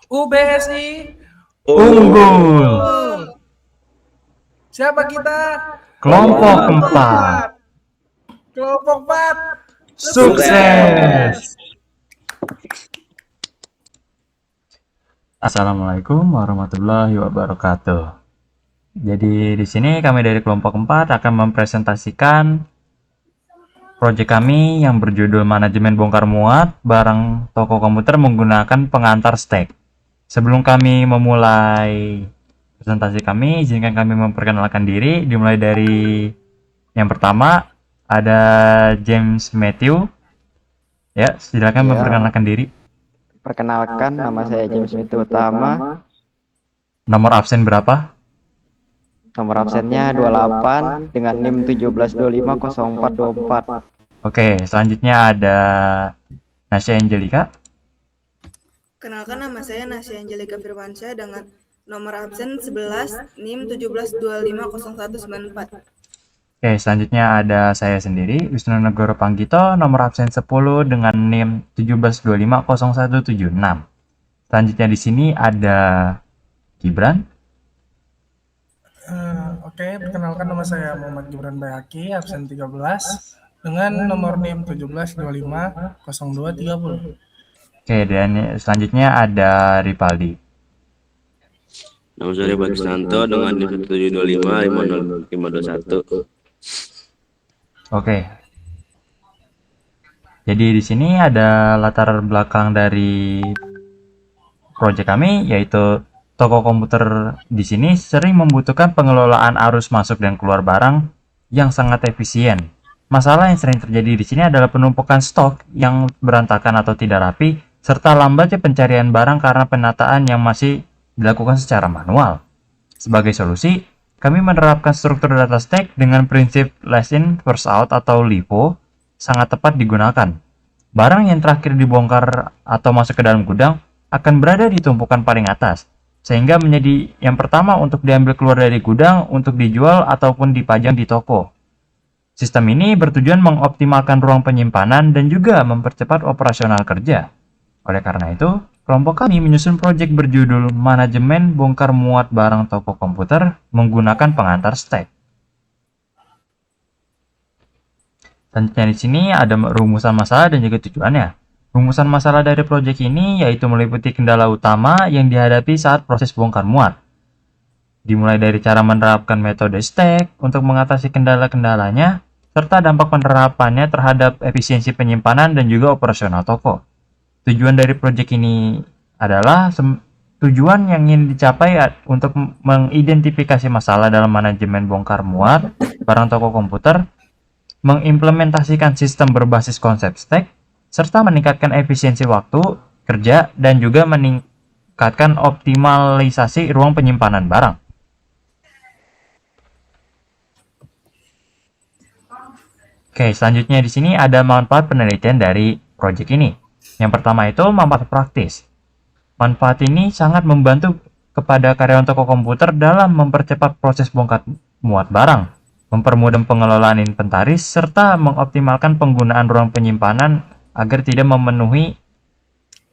UBSI Unggul. unggul. Siapa kita? Kelompok 4. Kelompok 4 Sukses. Assalamualaikum warahmatullahi wabarakatuh. Jadi di sini kami dari kelompok 4 akan mempresentasikan proyek kami yang berjudul Manajemen Bongkar Muat Barang Toko Komputer menggunakan pengantar stack. Sebelum kami memulai presentasi kami, izinkan kami memperkenalkan diri. Dimulai dari yang pertama, ada James Matthew. Ya, silakan Ya, memperkenalkan diri. perkenalkan nama saya James Smith Utama. Nomor absen berapa? Nomor absennya 28 dengan NIM 17250424. Oke, selanjutnya ada Nasya Angelika. Kenalkan, nama saya Nasya Angelika Firmansyah dengan nomor absen 11 NIM 17250194. Oke, selanjutnya ada saya sendiri, Wisnu Negoro Panggito, nomor absen 10 dengan NIM 17250176. Selanjutnya di sini ada Gibran. Oke, perkenalkan nama saya Muhammad Gibran Bayaki, absen 13 dengan nomor NIM 17250230. Oke, dan selanjutnya ada Ripaldi. Nama saya Bagisanto dengan NIM 17255051. Oke. Jadi di sini ada latar belakang dari proyek kami, yaitu toko komputer di sini sering membutuhkan pengelolaan arus masuk dan keluar barang yang sangat efisien. Masalah yang sering terjadi di sini adalah penumpukan stok yang berantakan atau tidak rapi, serta lambatnya pencarian barang karena penataan yang masih dilakukan secara manual. Sebagai solusi, kami menerapkan struktur data stack dengan prinsip last in first out atau LIFO sangat tepat digunakan. Barang yang terakhir dibongkar atau masuk ke dalam gudang akan berada di tumpukan paling atas, sehingga menjadi yang pertama untuk diambil keluar dari gudang untuk dijual ataupun dipajang di toko. Sistem ini bertujuan mengoptimalkan ruang penyimpanan dan juga mempercepat operasional kerja. Oleh karena itu, kelompok kami menyusun proyek berjudul Manajemen Bongkar Muat Barang Toko Komputer menggunakan pengantar stack. Selanjutnya di sini ada rumusan masalah dan juga tujuannya. Rumusan masalah dari proyek ini yaitu meliputi kendala utama yang dihadapi saat proses bongkar muat. Dimulai dari cara menerapkan metode stack untuk mengatasi kendala-kendalanya, serta dampak penerapannya terhadap efisiensi penyimpanan dan juga operasional toko. Tujuan dari proyek ini adalah tujuan yang ingin dicapai untuk mengidentifikasi masalah dalam manajemen bongkar muat barang toko komputer, mengimplementasikan sistem berbasis konsep stack, serta meningkatkan efisiensi waktu kerja dan juga meningkatkan optimalisasi ruang penyimpanan barang. Oke, selanjutnya di sini ada manfaat penelitian dari proyek ini. Yang pertama itu manfaat praktis. Manfaat ini sangat membantu kepada karyawan toko komputer dalam mempercepat proses bongkar muat barang, mempermudah pengelolaan inventaris, serta mengoptimalkan penggunaan ruang penyimpanan agar tidak memenuhi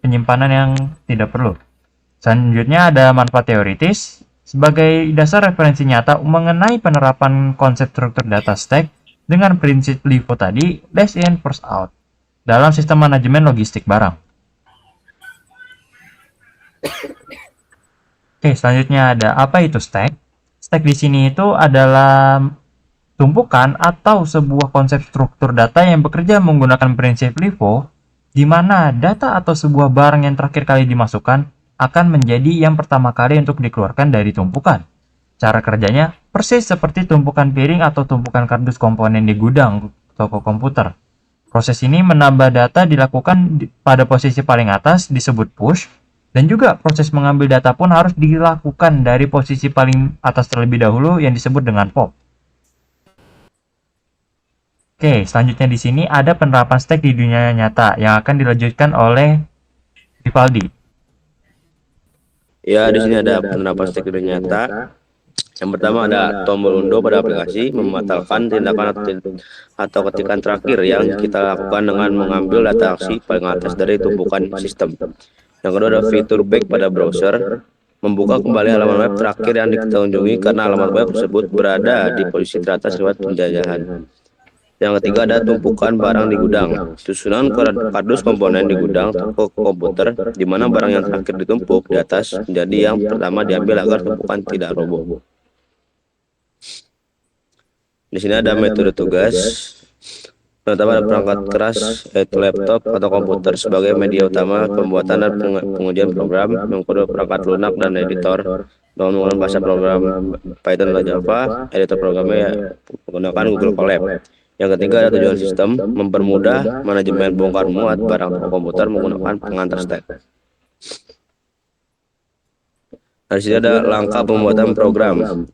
penyimpanan yang tidak perlu. Selanjutnya ada manfaat teoritis. Sebagai dasar referensi nyata mengenai penerapan konsep struktur data stack dengan prinsip LIFO tadi, last in first out, dalam sistem manajemen logistik barang. Oke, selanjutnya ada apa itu stack? Stack di sini itu adalah tumpukan atau sebuah konsep struktur data yang bekerja menggunakan prinsip LIFO, di mana data atau sebuah barang yang terakhir kali dimasukkan akan menjadi yang pertama kali untuk dikeluarkan dari tumpukan. Cara kerjanya persis seperti tumpukan piring atau tumpukan kardus komponen di gudang toko komputer. Proses ini menambah data dilakukan pada posisi paling atas disebut push, dan juga proses mengambil data pun harus dilakukan dari posisi paling atas terlebih dahulu yang disebut dengan pop. Oke, selanjutnya di sini ada penerapan stack di dunia nyata yang akan dilanjutkan oleh Ripaldi. Ya, di sini ada penerapan stack nyata. Yang pertama ada tombol undo pada aplikasi, membatalkan tindakan atau ketikan terakhir yang kita lakukan dengan mengambil data aksi paling atas dari tumpukan sistem. Yang kedua ada fitur back pada browser, membuka kembali halaman web terakhir yang dikunjungi karena alamat web tersebut berada di posisi teratas lewat penjajahan. Yang ketiga ada tumpukan barang di gudang, susunan kardus komponen di gudang toko komputer, di mana barang yang terakhir ditumpuk di atas menjadi yang pertama diambil agar tumpukan tidak roboh. Di sini ada metode tugas. Pertama ada perangkat keras, yaitu laptop atau komputer sebagai media utama pembuatan dan pengujian program. Yang kedua perangkat lunak dan editor dengan menggunakan bahasa program Python atau Java. Editor programnya ya menggunakan Google Colab. Yang ketiga ada tujuan sistem, mempermudah manajemen bongkar muat barang toko komputer menggunakan pengantar stack. Nah, di sini ada langkah pembuatan program.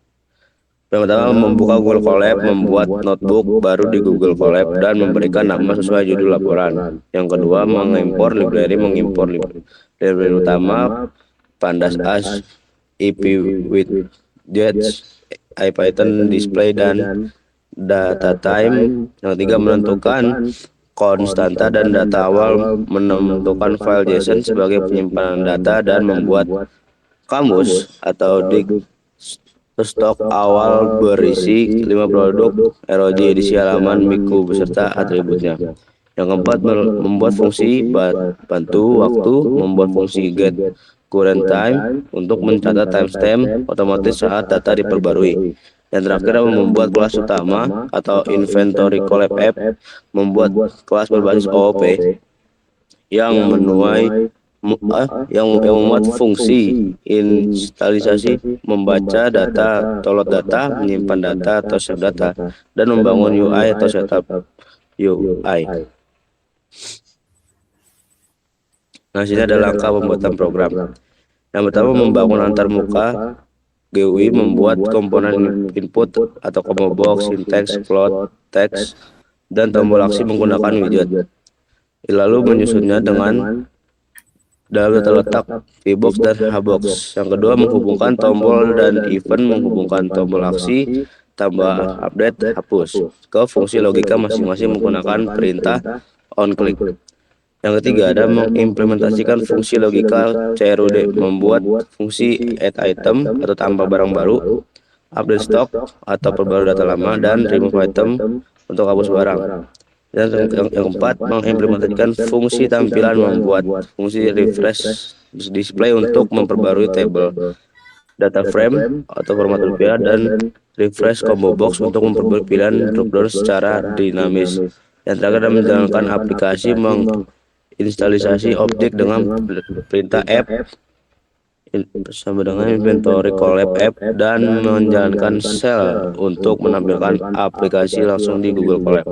Yang pertama membuka Google Colab, membuat notebook baru di Google Colab dan memberikan nama sesuai judul laporan. Yang kedua mengimpor library, mengimpor library utama, Pandas As, IP Widgets, IPython Display dan data time. Yang ketiga menentukan konstanta dan data awal, menentukan file JSON sebagai penyimpanan data dan membuat kamus atau stok awal berisi 5 produk ROG edisi halaman Miku beserta atributnya. Yang keempat membuat fungsi bantu waktu, membuat fungsi get current time untuk mencatat timestamp otomatis saat data diperbarui. Yang terakhir membuat kelas utama atau inventory collab app, membuat kelas berbasis OOP yang menuai yang memuat fungsi instalisasi, membaca data, download data, menyimpan data atau save data, dan membangun UI atau setup UI. Nah, sini ada langkah pembuatan program. Yang pertama membangun antarmuka GUI, membuat komponen input atau combo box, syntax, float, text, dan tombol aksi menggunakan widget. Lalu menyusunnya dengan dalam data letak VBox dan HBox. Yang kedua menghubungkan tombol dan event, menghubungkan tombol aksi, tambah update, hapus ke fungsi logika masing-masing menggunakan perintah onClick. Yang ketiga ada mengimplementasikan fungsi logika CRUD, membuat fungsi add item atau tambah barang baru, update stock atau perbarui data lama, dan remove item untuk hapus barang. Dan yang keempat mengimplementasikan fungsi tampilan, membuat fungsi refresh display untuk memperbarui tabel, data frame atau format rupiah, dan refresh combo box untuk memperbarui pilihan dropdown secara dinamis. Yang terakhir adalah menjalankan aplikasi menginstalisasi objek dengan perintah app bersama dengan inventory collab app dan menjalankan shell untuk menampilkan aplikasi langsung di Google Colab.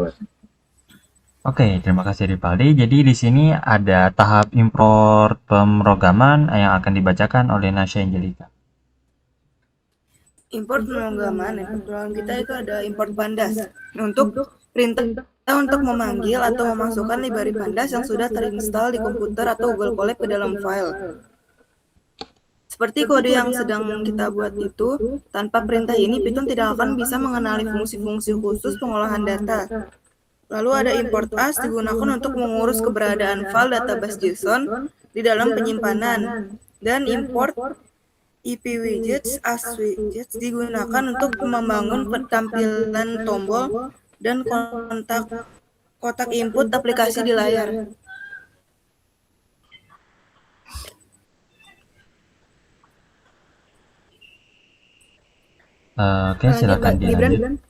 Oke, terima kasih Ripaldi. Jadi di sini ada tahap import pemrograman yang akan dibacakan oleh Nasya Angelika. Import pemrograman, program kita itu ada import Pandas untuk perintah untuk memanggil atau memasukkan library Pandas yang sudah terinstall di komputer atau Google Colab ke dalam file. Seperti kode yang sedang kita buat itu, tanpa perintah ini Python tidak akan bisa mengenali fungsi-fungsi khusus pengolahan data. Lalu ada import as digunakan untuk mengurus keberadaan file database JSON di dalam penyimpanan, dan import IP widgets as widgets digunakan untuk membangun tampilan tombol dan kotak input aplikasi di layar. Oke, silakan dilanjut.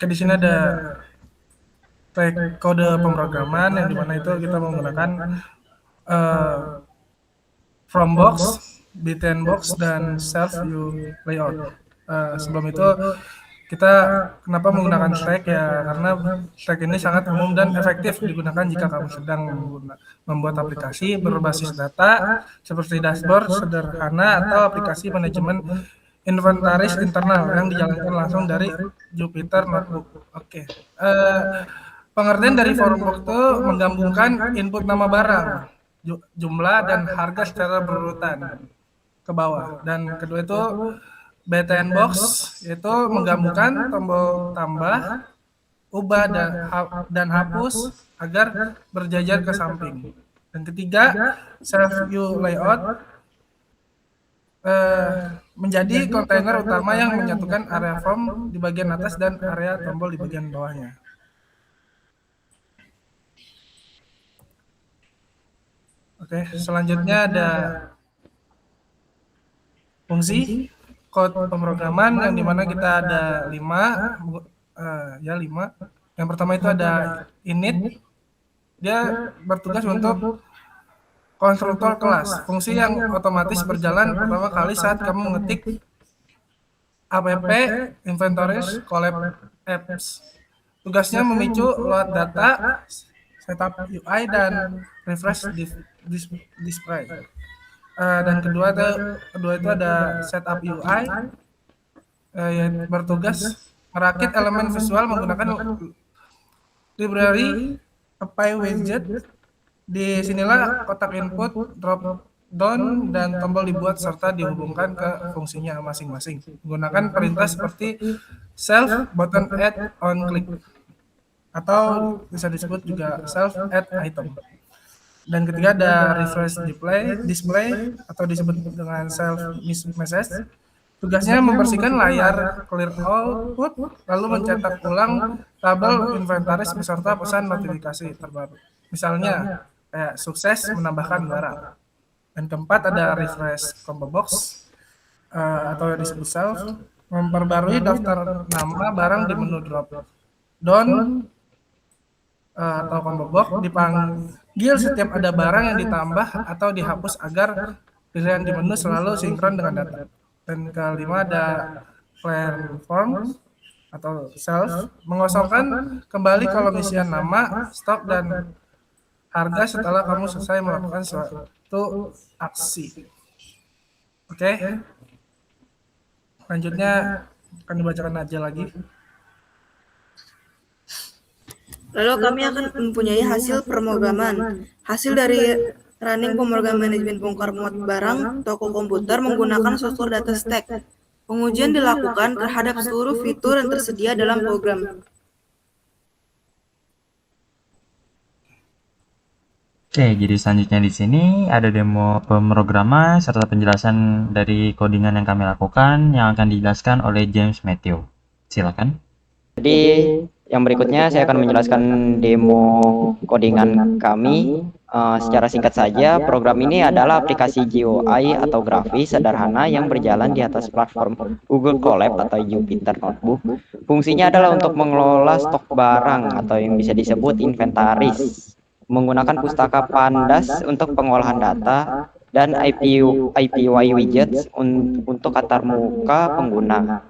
Di sini ada kode pemrograman yang dimana itu kita menggunakan from box, btn box, dan self view layout. Sebelum itu kita kenapa menggunakan stack ya, karena stack ini sangat umum dan efektif digunakan jika kamu sedang membuat aplikasi berbasis data seperti dashboard sederhana atau aplikasi manajemen inventaris internal yang dijalankan langsung dari Jupyter Notebook. Oke. Pengertian dari form box itu menggabungkan input nama barang, jumlah dan harga secara berurutan ke bawah. Dan kedua itu btn box yaitu menggabungkan tombol tambah, ubah dan hapus agar berjajar ke samping. Dan ketiga, self view layout menjadi kontainer utama yang menyatukan area form di bagian atas dan area tombol di bagian bawahnya. Oke, selanjutnya ada fungsi kode pemrograman yang dimana kita ada 5. Yang pertama itu ada init, dia bertugas untuk konstruktor kelas, fungsi yang otomatis berjalan pertama kali saat kamu mengetik app inventories collab apps. Tugasnya memicu load data, setup UI, dan refresh display. Dan kedua itu ada setup UI, yang bertugas merakit elemen visual menggunakan library apply widget. Di sinilah kotak input, drop down, dan tombol dibuat serta dihubungkan ke fungsinya masing-masing menggunakan perintah seperti self, button, add, on click, atau bisa disebut juga self add item. Dan ketiga ada refresh display atau disebut dengan self message. Tugasnya membersihkan layar clear output lalu mencetak ulang tabel inventaris beserta pesan notifikasi terbaru. Misalnya kayak sukses menambahkan barang. Dan keempat ada refresh combo box atau yang disebut self, memperbarui daftar nama barang di menu drop down atau combo box, dipanggil setiap ada barang yang ditambah atau dihapus agar pilihan di menu selalu sinkron dengan data. Dan kelima ada clear form atau self, mengosongkan kembali kolom isian nama, stok, dan harga setelah kamu selesai melakukan suatu aksi. Oke. Selanjutnya akan dibacakan aja lagi. Lalu kami akan mempunyai hasil pemrograman. Hasil dari running pemrograman manajemen bongkar muat barang toko komputer menggunakan struktur data stack. Pengujian dilakukan terhadap seluruh fitur yang tersedia dalam program. Oke, jadi selanjutnya di sini ada demo pemrograman serta penjelasan dari codingan yang kami lakukan yang akan dijelaskan oleh James Matthew. Silakan. Jadi yang berikutnya saya akan menjelaskan demo codingan kami. Secara singkat saja, program ini adalah aplikasi GUI atau grafis sederhana yang berjalan di atas platform Google Colab atau Jupyter Notebook. Fungsinya adalah untuk mengelola stok barang atau yang bisa disebut inventaris, menggunakan pustaka Pandas untuk pengolahan data, dan IPY widgets untuk antarmuka pengguna.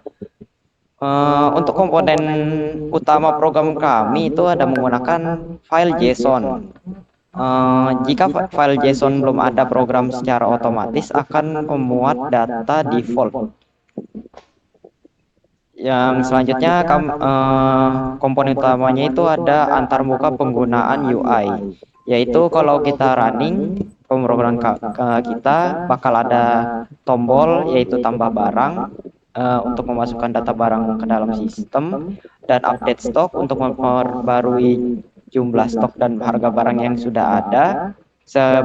Untuk komponen utama program kami itu ada menggunakan file JSON. Jika file JSON belum ada, program secara otomatis akan memuat data default. Yang selanjutnya komponen utamanya itu ada antarmuka penggunaan UI, yaitu kalau kita running pemrograman kita bakal ada tombol yaitu tambah barang untuk memasukkan data barang ke dalam sistem, dan update stok untuk memperbarui jumlah stok dan harga barang yang sudah ada,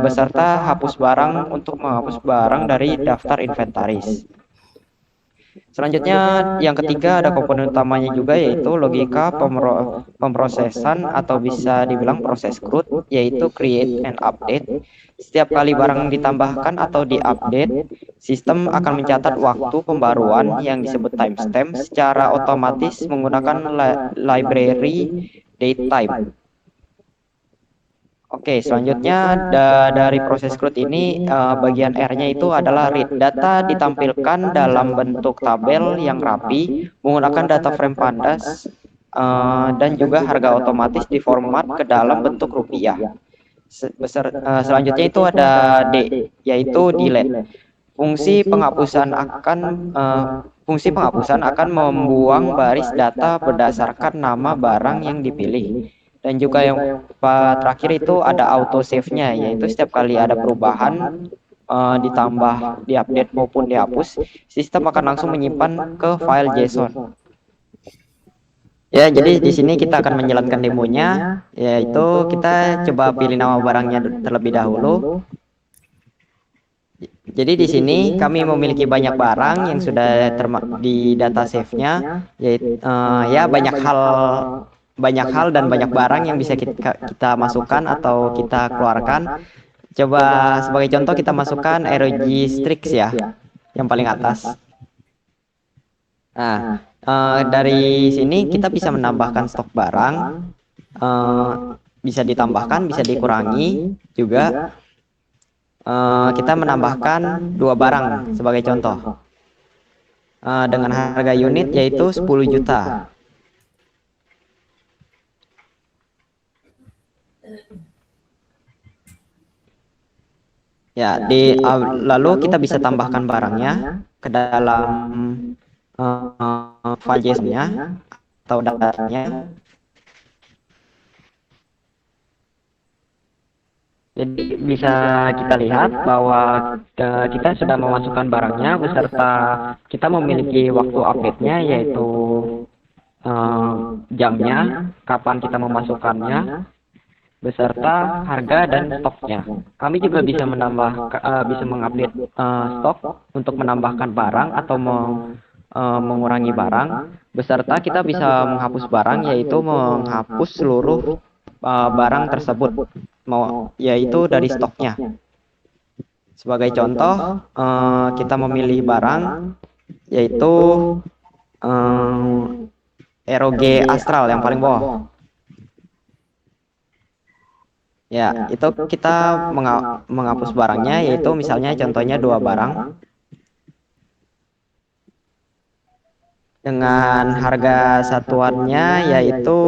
beserta hapus barang untuk menghapus barang dari daftar inventaris. Selanjutnya yang ketiga ada komponen utamanya juga, yaitu logika pemrosesan atau bisa dibilang proses CRUD, yaitu create and update. Setiap kali barang ditambahkan atau diupdate, sistem akan mencatat waktu pembaruan yang disebut timestamp secara otomatis menggunakan library datetime. Oke, selanjutnya dari proses CRUD ini bagian R-nya itu adalah read. Data ditampilkan dalam bentuk tabel yang rapi menggunakan data frame Pandas, dan juga harga otomatis diformat ke dalam bentuk rupiah. Selanjutnya itu ada D, yaitu delete. Fungsi penghapusan akan membuang baris data berdasarkan nama barang yang dipilih. Dan juga yang terakhir itu ada auto save-nya, yaitu setiap kali ada perubahan ditambah, diupdate maupun dihapus, sistem akan langsung menyimpan ke file JSON. Ya, jadi di sini kita akan menjalankan demonya, yaitu kita coba pilih nama barangnya terlebih dahulu. Jadi di sini kami memiliki banyak barang yang sudah di data save-nya, yaitu ya banyak hal dan banyak barang yang bisa kita masukkan atau kita keluarkan. Coba sebagai contoh kita masukkan ROG Strix ya, yang paling atas. Nah, dari sini kita bisa menambahkan stok barang, bisa ditambahkan, bisa dikurangi juga. Kita menambahkan 2 barang sebagai contoh dengan harga unit yaitu 10 juta. Ya, lalu kita bisa tambahkan barangnya ke dalam file JSON-nya atau datanya. Jadi bisa kita lihat bahwa kita sudah memasukkan barangnya beserta kita memiliki waktu update-nya yaitu jamnya, kapan kita memasukkannya, beserta harga dan stoknya. Kami juga bisa bisa mengupdate stok untuk menambahkan barang atau mengurangi barang, beserta kita bisa menghapus barang yaitu menghapus seluruh barang tersebut, yaitu dari stoknya. Sebagai contoh, kita memilih barang yaitu ROG Astral yang paling bawah. Ya, itu kita menghapus barangnya yaitu misalnya contohnya 2 barang dengan harga satuannya yaitu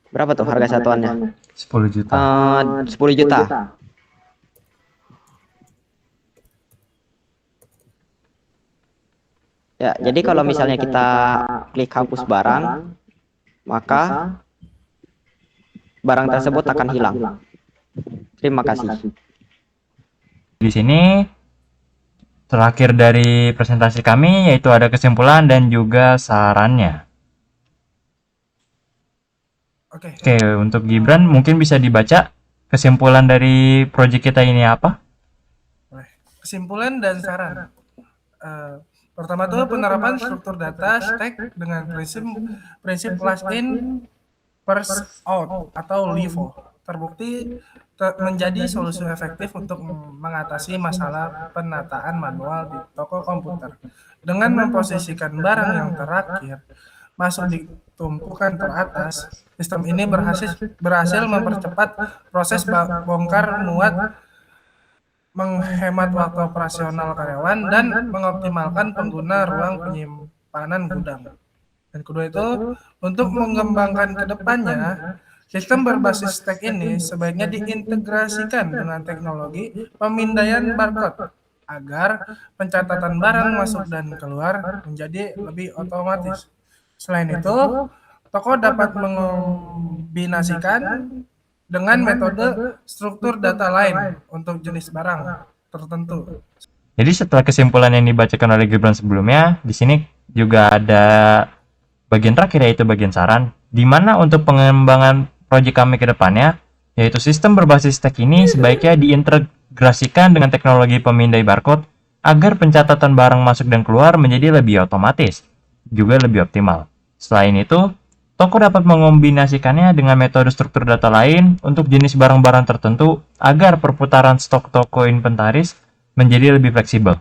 berapa tuh harga satuannya? 10 juta. 10 juta. Ya, jadi kalau misalnya kita klik hapus barang, maka barang tersebut akan hilang. Terima kasih. Di sini terakhir dari presentasi kami yaitu ada kesimpulan dan juga sarannya. Oke. Oke, untuk Gibran mungkin bisa dibaca kesimpulan dari proyek kita ini apa? Kesimpulan dan saran. Pertama tuh penerapan struktur data stack dengan prinsip last in first out atau LIFO terbukti menjadi solusi efektif untuk mengatasi masalah penataan manual di toko komputer. Dengan memposisikan barang yang terakhir masuk di tumpukan teratas, sistem ini berhasil mempercepat proses bongkar muat, menghemat waktu operasional karyawan, dan mengoptimalkan pengguna ruang penyimpanan gudang. Dan kedua itu, untuk mengembangkan ke depannya, sistem berbasis stack ini sebaiknya diintegrasikan dengan teknologi pemindaian barcode agar pencatatan barang masuk dan keluar menjadi lebih otomatis. Selain itu, toko dapat mengombinasikan dengan metode struktur data lain untuk jenis barang tertentu. Jadi setelah kesimpulan yang dibacakan oleh Gibran sebelumnya, di sini juga ada bagian terakhir yaitu bagian saran, di mana untuk pengembangan proyek kami ke depannya, yaitu sistem berbasis stack ini sebaiknya diintegrasikan dengan teknologi pemindai barcode agar pencatatan barang masuk dan keluar menjadi lebih otomatis, juga lebih optimal. Selain itu, toko dapat mengombinasikannya dengan metode struktur data lain untuk jenis barang-barang tertentu agar perputaran stok toko inventaris menjadi lebih fleksibel.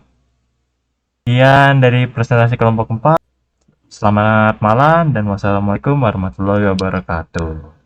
Sekian dari presentasi kelompok 4. Selamat malam dan wassalamualaikum warahmatullahi wabarakatuh.